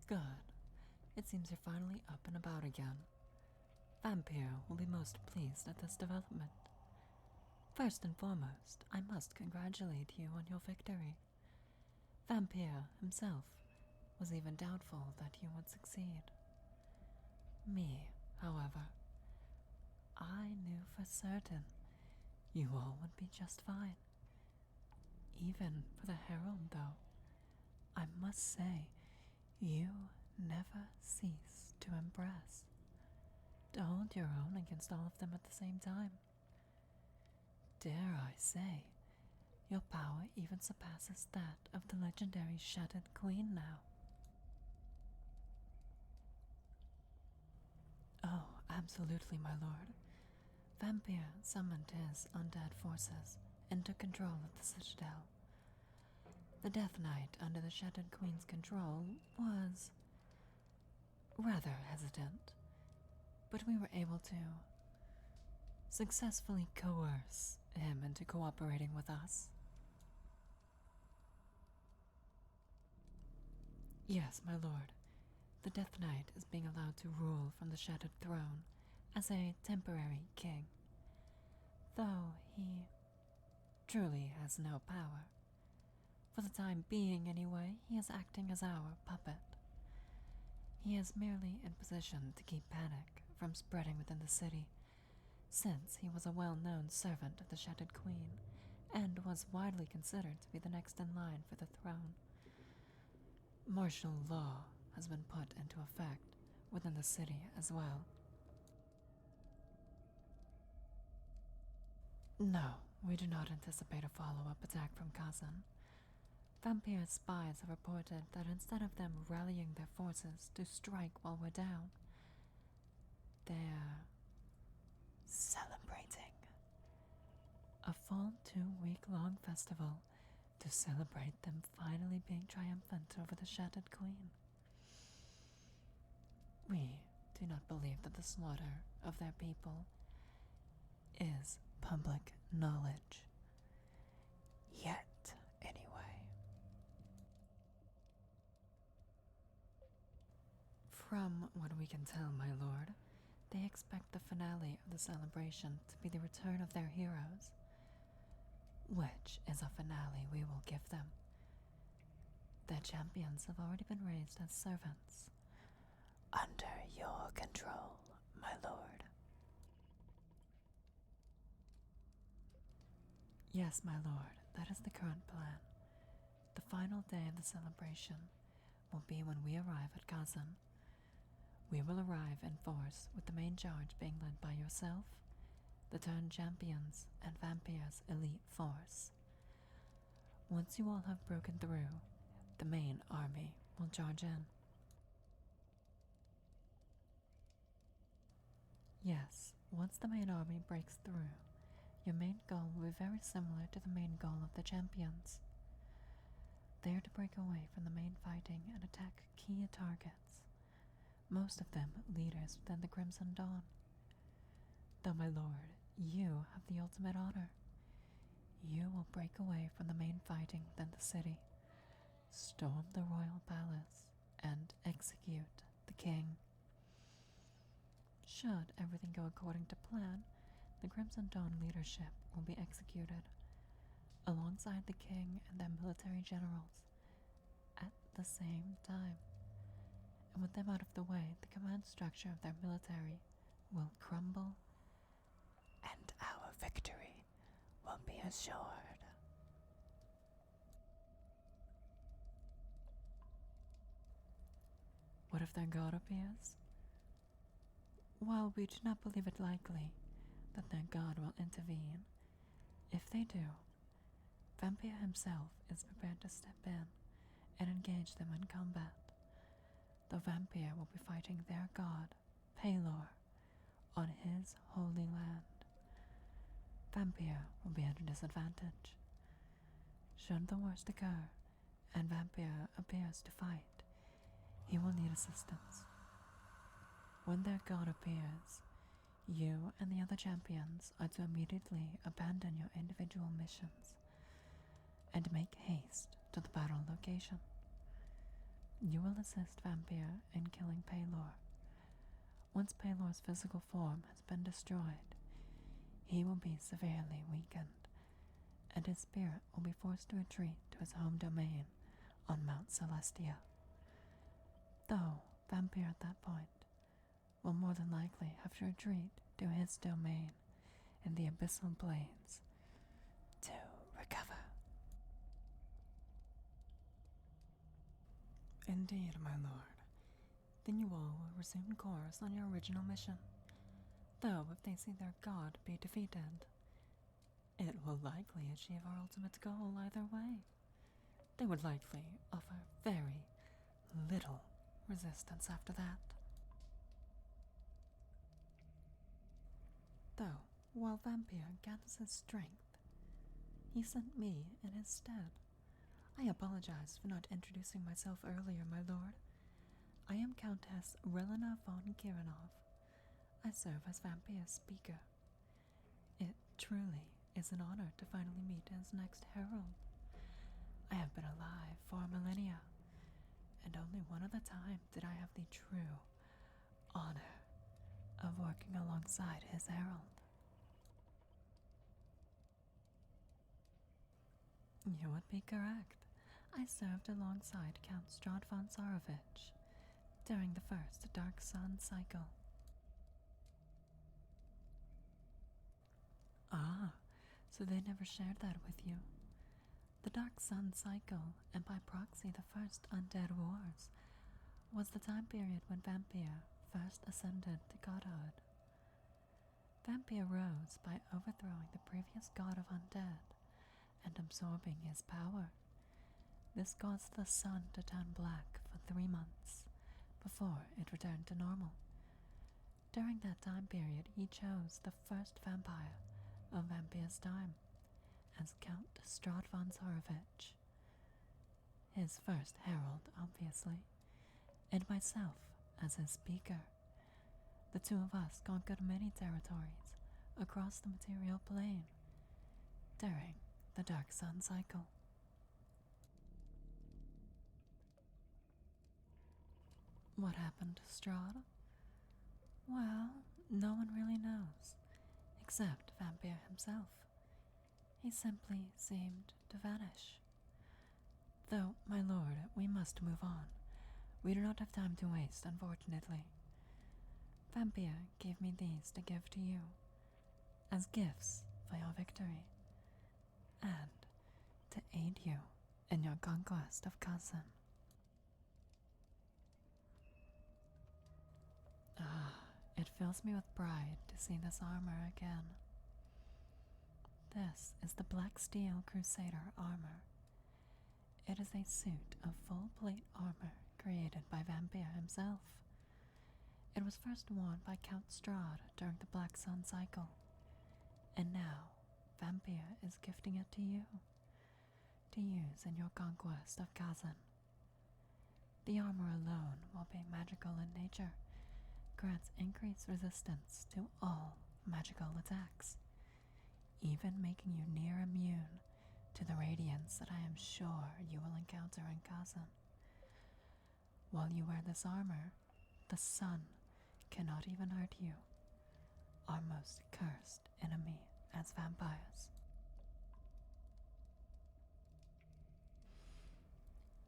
Good. It seems you're finally up and about again. Vampyr will be most pleased at this development. First and foremost, I must congratulate you on your victory. Vampyr himself was even doubtful that you would succeed. Me, however, I knew for certain you all would be just fine. Even for the Herald, though, I must say you never cease to impress. To hold your own against all of them at the same time. Dare I say, your power even surpasses that of the legendary Shattered Queen now. Oh, absolutely, my lord. Vampyr summoned his undead forces and took control of the Citadel. The Death Knight under the Shattered Queen's control was rather hesitant, but we were able to successfully coerce him into cooperating with us. Yes, my lord, the Death Knight is being allowed to rule from the Shattered Throne as a temporary king, though he truly has no power. For the time being, anyway, he is acting as our puppet. He is merely in position to keep panic from spreading within the city, since he was a well-known servant of the Shattered Queen and was widely considered to be the next in line for the throne. Martial law has been put into effect within the city as well. No, we do not anticipate a follow-up attack from Kazan. Vampyr spies have reported that instead of them rallying their forces to strike while we're down, they're celebrating. A full 2-week-long festival to celebrate them finally being triumphant over the Shattered Queen. We do not believe that the slaughter of their people is public knowledge. Yet, anyway. From what we can tell, my lord, they expect the finale of the celebration to be the return of their heroes, which is a finale we will give them. Their champions have already been raised as servants. Under your control, my lord. Yes, my lord, that is the current plan. The final day of the celebration will be when we arrive at Kazan. We will arrive in force with the main charge being led by yourself, the turned champions, and Vampyr's elite force. Once you all have broken through, the main army will charge in. Yes, once the main army breaks through, your main goal will be very similar to the main goal of the champions. They are to break away from the main fighting and attack key targets, most of them leaders within the Crimson Dawn. Though, my lord, you have the ultimate honor. You will break away from the main fighting within the city, storm the royal palace, and execute the king. Should everything go according to plan, the Crimson Dawn leadership will be executed, alongside the king and their military generals, at the same time. And with them out of the way, the command structure of their military will crumble, and our victory will be assured. What if their god appears? While we do not believe it likely that their god will intervene, if they do, Vampyr himself is prepared to step in and engage them in combat. The Vampyr will be fighting their god, Pelor, on his holy land. Vampyr will be at a disadvantage. Should the worst occur, and Vampyr appears to fight, he will need assistance. When their god appears, you and the other champions are to immediately abandon your individual missions and make haste to the battle location. You will assist Vampyr in killing Paylor. Once Paylor's physical form has been destroyed, he will be severely weakened, and his spirit will be forced to retreat to his home domain on Mount Celestia. Though Vampyr at that point will more than likely have to retreat to his domain in the Abyssal Blades to recover. Indeed, my lord. Then you all will resume course on your original mission. Though if they see their god be defeated, it will likely achieve our ultimate goal either way. They would likely offer very little resistance after that. Though, while Vampyr gathers his strength, he sent me in his stead. I apologize for not introducing myself earlier, my lord. I am Countess Relina von Kirinov. I serve as Vampyr's speaker. It truly is an honor to finally meet his next herald. I have been alive for millennia, and only one other time did I have the true honor of working alongside his herald. You would be correct. I served alongside Count Stradvan Tsarevich during the first Dark Sun cycle. Ah, so they never shared that with you. The Dark Sun cycle, and by proxy the first Undead Wars, was the time period when Vampyr first ascended to godhood. Vampyr rose by overthrowing the previous god of undead and absorbing his power. This caused the sun to turn black for 3 months before it returned to normal. During that time period, he chose the first vampire of Vampyr's time as Count Stradvan Tsarevich, his first herald, obviously, and myself as his speaker. The two of us conquered many territories across the material plane during the Dark Sun cycle. What happened to Strahd? Well, no one really knows, except Vampyr himself. He simply seemed to vanish. Though, my lord, we must move on. We do not have time to waste, unfortunately. Vampyr gave me these to give to you, as gifts for your victory, and to aid you in your conquest of Kazan. It fills me with pride to see this armor again. This is the Black Steel Crusader armor. It is a suit of full plate armor created by Vampyr himself. It was first worn by Count Strahd during the Black Sun cycle, and now Vampyr is gifting it to you, to use in your conquest of Kazan. The armor alone, while being magical in nature, grants increased resistance to all magical attacks, even making you near immune to the radiance that I am sure you will encounter in Kazan. While you wear this armor, the sun cannot even hurt you, our most cursed enemy as vampires.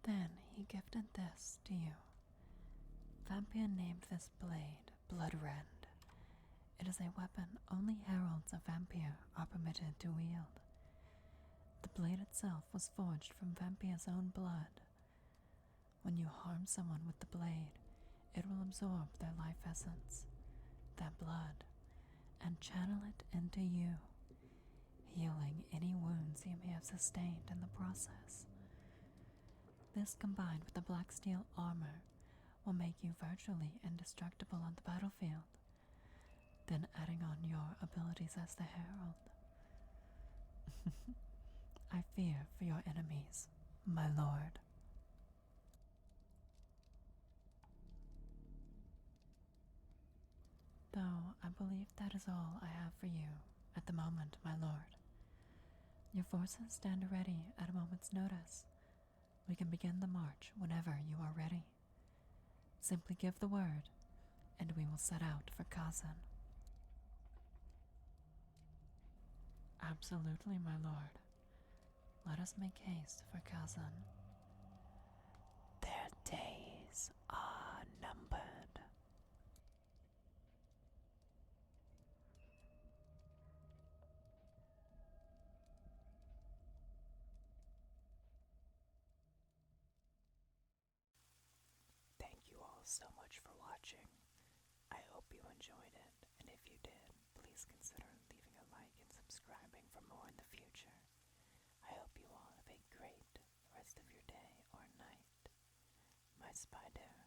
Then he gifted this to you. Vampyr named this blade Bloodrend. It is a weapon only heralds of Vampyr are permitted to wield. The blade itself was forged from Vampyr's own blood. When you harm someone with the blade, it will absorb their life essence, their blood, and channel it into you, healing any wounds you may have sustained in the process. This, combined with the black steel armor, will make you virtually indestructible on the battlefield, then adding on your abilities as the herald. I fear for your enemies, my lord. Though I believe that is all I have for you at the moment, my lord. Your forces stand ready at a moment's notice, We can begin the march whenever you are ready. Simply give the word, and we will set out for Kazan. Absolutely, my lord. Let us make haste for Kazan. Their days are numbered. Thank you all so much for watching. I hope you enjoyed it, and if you did, please consider leaving a like and subscribing for more in the future. I hope you all have a great rest of your day or night. My spider.